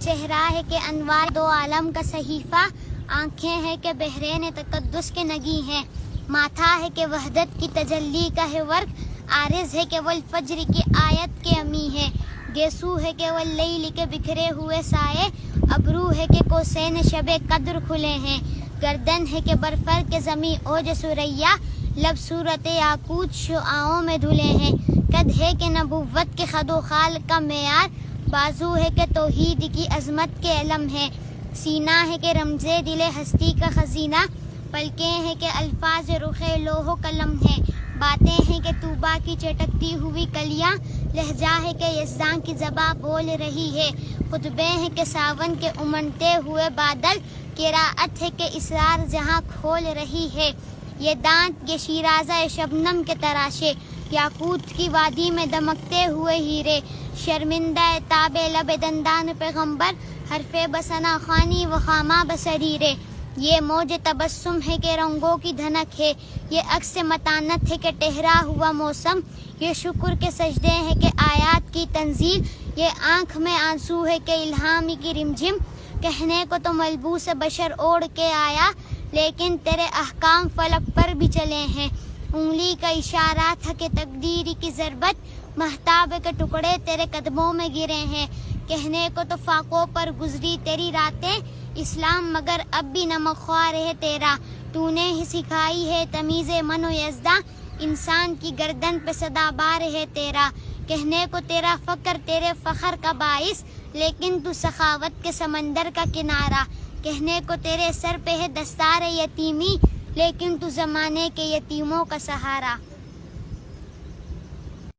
چہرہ ہے کہ انوار دو عالم کا صحیفہ، آنکھیں ہیں کہ بحرین تقدس کے نگی ہیں، ماتھا ہے کہ وحدت کی تجلی کا ہے ورق، عارض ہے کہ والفجر کی آیت کے امی ہے، گیسو ہے کہ واللیل کے بکھرے ہوئے سائے، ابرو ہے کہ کوسین شب قدر کھلے ہیں، گردن ہے کہ برفر کے زمیں اوج سریا، لب صورت یاقوت شعاعوں میں دھلے ہیں، قد ہے کہ نبوت کے خد و خال کا معیار، بازو ہے کہ توحید کی عظمت کے علم ہے، سینہ ہے کہ رمز دل ہستی کا خزینہ، پلکیں ہیں کہ الفاظ رخ لوح و قلم ہے، باتیں ہیں کہ طوبا کی چٹکتی ہوئی کلیاں، لہجہ ہے کہ یزداں کی زباں بول رہی ہے، خطبے ہیں کہ ساون کے امنڈتے ہوئے بادل، قرأت ہے کہ اسرار جہاں کھول رہی ہے، یہ دانت یہ شیرازہ شبنم کے تراشے، یاقوت کی وادی میں دمکتے ہوئے ہیرے، شرمندہ تاب لب دندان پیغمبر، حرف بسنا خوانی و خامہ بسریرے، یہ موج تبسم ہے کہ رنگوں کی دھنک ہے، یہ عکس متانت ہے کہ ٹہرا ہوا موسم، یہ شکر کے سجدے ہیں کہ آیات کی تنزیل، یہ آنکھ میں آنسو ہے کہ الہام کی رمجم، کہنے کو تو ملبوس بشر اوڑھ کے آیا، لیکن تیرے احکام فلک پر بھی چلے ہیں، انگلی کا اشارہ تھا کہ تقدیر کی ضربت، مہتاب کے ٹکڑے تیرے قدموں میں گرے ہیں، کہنے کو تو فاقوں پر گزری تیری راتیں، اسلام مگر اب بھی نمک خوار ہے تیرا، تو نے ہی سکھائی ہے تمیز من و یزداں، انسان کی گردن پہ صدا بار ہے تیرا، کہنے کو تیرا فقر تیرے فخر کا باعث، لیکن تو سخاوت کے سمندر کا کنارہ، کہنے کو تیرے سر پہ ہے دستار یتیمی، لیکن تو زمانے کے یتیموں کا سہارا۔